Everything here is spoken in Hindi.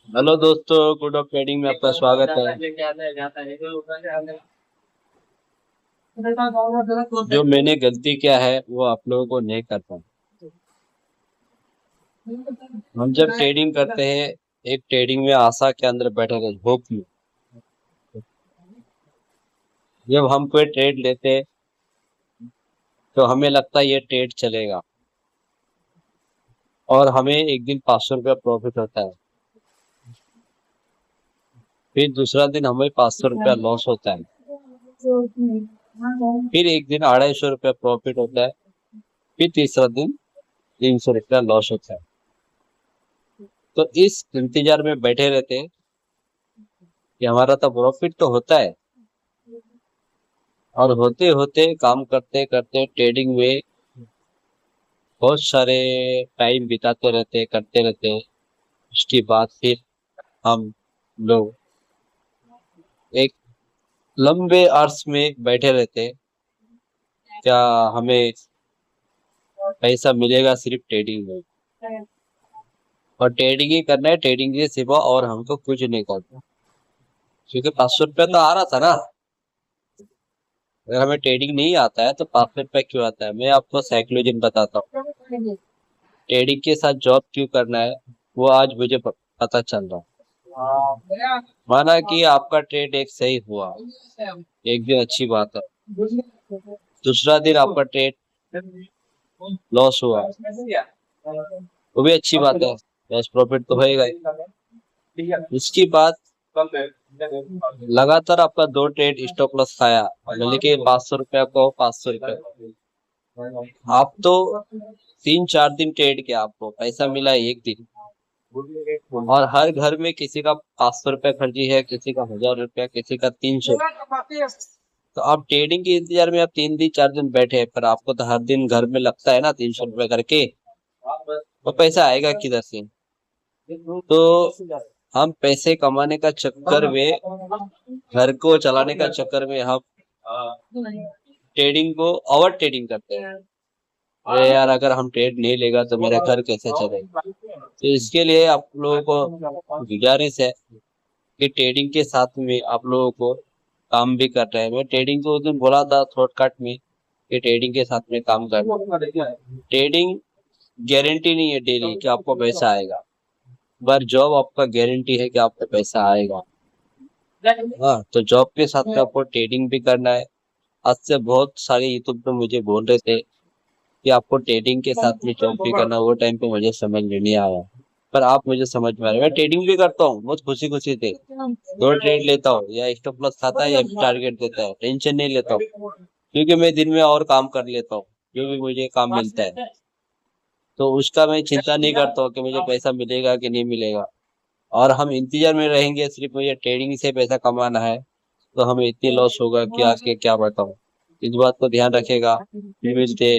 हेलो दोस्तों, गुड ऑफ ट्रेडिंग में आपका स्वागत है। जो मैंने गलती किया है वो आप लोगों को नहीं करता। हम जब ट्रेडिंग करते हैं, एक ट्रेडिंग में आशा के अंदर बैठे रहते, होप में। जब हम कोई ट्रेड लेते हैं तो हमें लगता है ये ट्रेड चलेगा, और हमें एक दिन 500 रुपया प्रॉफिट होता है। फिर दूसरा दिन हमें 500 रुपया लॉस होता है। फिर एक दिन 250 रुपया प्रॉफिट होता है। फिर तीसरा दिन 300 रुपया लॉस होता है। तो इस इंतजार में बैठे रहते हैं कि हमारा तो प्रॉफिट तो होता है, और होते होते काम करते करते ट्रेडिंग में बहुत सारे टाइम बिताते रहते हैं, करते रहते हैं। उसके बाद फिर हम लोग एक लंबे अर्स में बैठे रहते हैं। क्या हमें पैसा मिलेगा सिर्फ ट्रेडिंग में, और ट्रेडिंग ही करना है, ट्रेडिंग के सिवा और हमको कुछ नहीं करना। क्योंकि 500 रुपया तो आ रहा था ना। अगर हमें ट्रेडिंग नहीं आता है तो 500 रुपया क्यों आता है? मैं आपको साइकोलॉजी बताता हूँ। ट्रेडिंग के साथ जॉब क्यों करना है वो आज मुझे पता चल रहा है। माना कि आपका ट्रेड एक सही हुआ, एक दिन अच्छी बात है। दूसरा दिन आपका ट्रेड लॉस हुआ, वो भी अच्छी बात है, लॉस प्रॉफिट तो होएगा ही। इसके बाद लगातार आपका 2 ट्रेड स्टॉप लॉस खाया, मतलब कि 500 रुपया को 500 रुपया। आप तो 3-4 दिन ट्रेड किया, आपको पैसा मिला एक दिन। और हर घर में किसी का 500 रुपया खर्ची है, किसी का 1000 रुपया, किसी का 300। तो आप ट्रेडिंग के इंतजार में आप 3 दिन 4 दिन बैठे हैं, पर आपको तो हर दिन घर में लगता है ना 300 रुपया करके। तो पैसा आएगा किधर से? तो हम पैसे कमाने का चक्कर में, घर को चलाने का चक्कर में हम ट्रेडिंग को ओवर ट्रेडिंग करते हैं। अरे यार, अगर हम ट्रेड नहीं लेगा तो मेरा घर कैसे चलेगा? तो इसके लिए आप लोगों को गुजारिश है कि ट्रेडिंग के साथ में आप लोगों को काम भी कर रहे हैं। मैं ट्रेडिंग को उस दिन बोला था शॉर्टकट में कि ट्रेडिंग के साथ में काम कर। ट्रेडिंग गारंटी नहीं है डेली कि आपको पैसा आएगा, पर जॉब आपका गारंटी है कि आपको पैसा आएगा। हाँ, तो जॉब के साथ में आपको ट्रेडिंग भी करना है। आज से बहुत सारे यूट्यूब पे मुझे बोल रहे थे कि आपको ट्रेडिंग के साथ में जॉब भी करना। वो टाइम पे मुझे समझ में नहीं आया, पर आप मुझे समझ में आ रहा है। मैं ट्रेडिंग भी करता हूँ बहुत खुशी खुशी से। 2 ट्रेड लेता हूँ, या स्टॉप लॉस खाता है या टारगेट देता है, टेंशन नहीं लेता हूँ। क्योंकि मैं दिन में और काम कर लेता हूँ, जो भी मुझे काम मिलता है। तो उसका मैं चिंता नहीं करता हूँ कि मुझे पैसा मिलेगा कि नहीं मिलेगा। और हम इंतजार में रहेंगे सिर्फ मुझे ट्रेडिंग से पैसा कमाना है, तो हमें इतनी लॉस होगा कि आगे क्या बताऊं। इस बात को ध्यान रखेगा। फिर मिलते